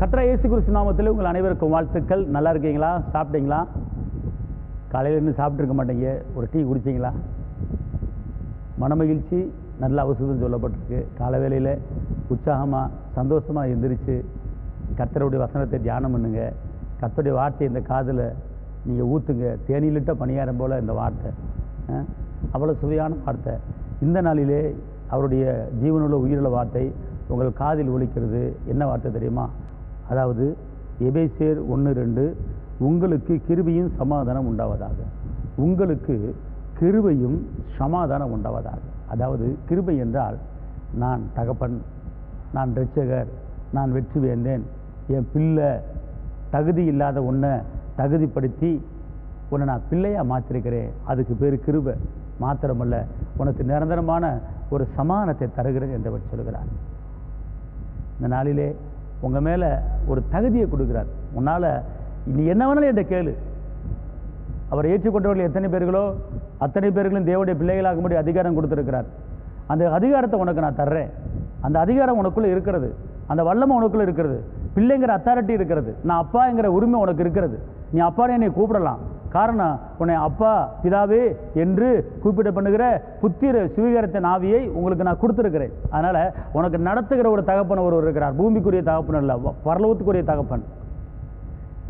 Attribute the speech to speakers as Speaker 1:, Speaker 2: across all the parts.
Speaker 1: கர்த்தர் இயேசு கிறிஸ்து நாமத்தில் உங்கள் அனைவருக்கும் வாழ்த்துக்கள். நல்லா இருக்கீங்களா? சாப்பிட்டீங்களா? காலையில் இன்னும் சாப்பிட்ருக்க மாட்டீங்க, ஒரு டீ குடிச்சிங்களா? மனமகிழ்ச்சி நல்ல அவசியம் சொல்லப்பட்டிருக்கு. காலை வேளையில் உற்சாகமாக சந்தோஷமாக எந்திரிச்சு கர்த்தருடைய வசனத்தை தியானம் பண்ணுங்க. கர்த்தருடைய வார்த்தை இந்த காதில் நீங்கள் ஊற்றுங்க. தேனிலிட்ட பணியாரம் போல் இந்த வார்த்தை அவ்வளோ சுவையான வார்த்தை. இந்த நாளிலே அவருடைய ஜீவனுள்ள உயிருள்ள வார்த்தை உங்கள் காதில் ஒலிக்கிறது. என்ன வார்த்தை தெரியுமா? அதாவது எபேசியர் 1:2, உங்களுக்கு கிருபையும் சமாதானம் உண்டாவதாக. உங்களுக்கு கிருபையும் சமாதானம் உண்டாவதாக. அதாவது கிருபை என்றால் நான் தகப்பன், நான் இரட்சகர், நான் வெற்றி வேந்தேன், என் பிள்ளை, தகுதி இல்லாத உன்னை தகுதிப்படுத்தி உன்னை நான் பிள்ளையாக மாற்றிருக்கிறேன். அதுக்கு பேர் கிருபை. மாத்திரமல்ல, உனக்கு நிரந்தரமான ஒரு சமாதானத்தை தருகிறேன் என்றவர் சொல்கிறார். இந்த நாளிலே உங்கள் மேலே ஒரு தகுதியை கொடுக்குறார். உன்னால் நீ என்ன வேணாலும் என்ற கேளு. அவர் ஏற்றுக்கொண்டவர்கள் எத்தனை பேர்களோ அத்தனை பேர்களும் தேவனுடைய பிள்ளைகளாகும்படி அதிகாரம் கொடுத்துருக்கிறார். அந்த அதிகாரத்தை உனக்கு நான் தர்றேன். அந்த அதிகாரம் உனக்குள்ளே இருக்கிறது, அந்த வல்லமை உனக்குள்ளே இருக்கிறது, பிள்ளைங்கிற அத்தாரிட்டி இருக்கிறது, நான் அப்பாங்கிற உரிமை உனக்கு இருக்கிறது. நீ அப்பானே என்னை கூப்பிடலாம். காரணம், உன்னை அப்பா பிதாவே என்று கூப்பிட பண்ணுகிற புத்திர சுவீகாரத்தின் ஆவியை உங்களுக்கு நான் கொடுத்துருக்கிறேன். அதனால் உனக்கு நடத்துகிற ஒரு தகப்பன் ஒருவர் இருக்கிறார். பூமிக்குரிய தகப்பன் இல்லை, பரலோகத்துக்குரிய தகப்பன்.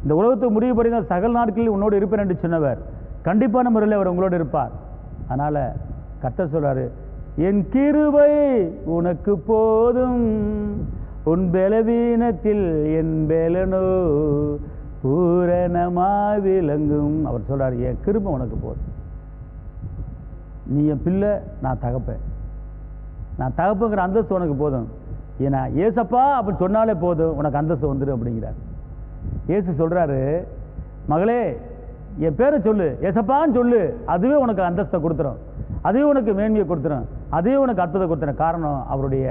Speaker 1: இந்த உலகத்துக்கு முடிவு படி தான் சகல நாட்களில் உன்னோடு இருப்பேன் என்று சொன்னவர் கண்டிப்பான முறையில் அவர் உங்களோடு இருப்பார். அதனால் கர்த்தர் சொல்றாரு, என் கிருபை உனக்கு போதும், உன் பலவீனத்தில் என் பலனோ பூரணமாய் விளங்கும். அவர் சொல்றார், என் கிருபை உனக்கு போதும். நீ என் பிள்ளை, நான் தகப்பேன். நான் தகப்புங்கிற அந்தஸ்து உனக்கு போதும். ஏன்னா ஏசப்பா அப்படின்னு சொன்னாலே போதும், உனக்கு அந்தஸ்து வந்துடும் அப்படிங்கிறார். ஏசு சொல்றாரு, மகளே என் பேரை சொல்லு, ஏசப்பான்னு சொல்லு, அதுவே உனக்கு அந்தஸ்தை கொடுத்துரும், அதுவே உனக்கு மேன்மையை கொடுத்துரும், அதுவே உனக்கு அற்புதத்தை கொடுத்துரும். காரணம், அவருடைய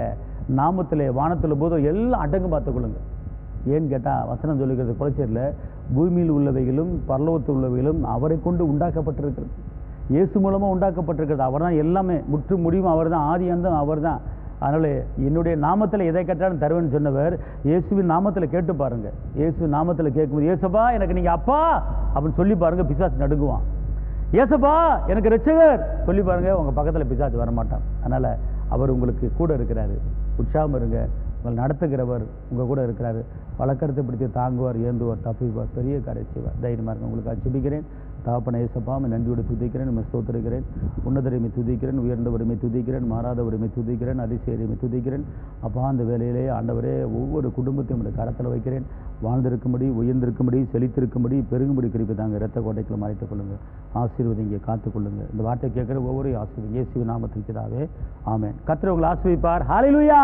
Speaker 1: நாமத்திலே வானத்தில் போதும் எல்லாம் அடங்கு பார்த்துக்கொள்ளுங்க. ஏன்னு கேட்டால் வசனம் சொல்லுகிறது, குலச்சேரில் பூமியில் உள்ளவைகளும் பரலோகத்தில் உள்ளவைகளும் அவரை கொண்டு உண்டாக்கப்பட்டிருக்கிறது. இயேசு மூலமாக உண்டாக்கப்பட்டிருக்கிறது. அவர் தான் எல்லாமே, முற்று முடிவும் அவர் தான், ஆதி அந்தம் அவர் தான். அதனால் என்னுடைய நாமத்தில் எதை கேட்டாலும் தருவேன்னு சொன்னவர் இயேசுவின் நாமத்தில் கேட்டு பாருங்கள். இயேசுவின் நாமத்தில் கேட்கும்போது, ஏசப்பா எனக்கு நீங்கள் அப்பா அப்படின்னு சொல்லி பாருங்கள், பிசாசு நடுங்குவான். ஏசப்பா எனக்கு இரட்சகர் சொல்லி பாருங்கள், உங்கள் பக்கத்தில் பிசாசு வரமாட்டான். அதனால் அவர் உங்களுக்கு கூட இருக்கிறாரு. உற்சாகம் இருங்க. உங்களை நடத்துகிறவர் உங்கள் கூட இருக்கிறாரு. வழக்கத்தை பிடித்து தாங்குவார், ஏந்துவார், தப்பிவார், பெரிய காரியம் செய்வார். தைரியமாக இருங்க. உங்களுக்கு அச்சுபிக்கிறேன். தகப்பனை ஏசப்பாமை நன்றியோடு துதிக்கிறேன், நம்ம ஸ்தோத்திரிக்கிறேன். உன்னதரைமை துதிக்கிறேன், உயர்ந்த உரிமை துதிக்கிறேன், மாறாத உரிமை துதிக்கிறேன், அதிசயரிமை துதிக்கிறேன். அப்பா, அந்த வேலையிலே ஆண்டவரே ஒவ்வொரு குடும்பத்தையும் உடைய கரத்தில் வைக்கிறேன். வாழ்ந்திருக்கும்படி, உயர்ந்திருக்கும்படி, செழித்திருக்கும்படி, பெருகும்படி கிருபை தாங்க. இரத்த கோட்டைக்குள்ள மறைத்துக் கொள்ளுங்கள். ஆசீர்வதிங்க, காத்துக்கொள்ளுங்கள். இந்த வார்த்தை கேட்குற ஒவ்வொரு ஆசீர்வதிங்க. இயேசுவின் நாமத்தில் பிதாவே, ஆமென். கர்த்தர் உங்களை ஆசீர்வதிப்பார். ஹல்லேலூயா.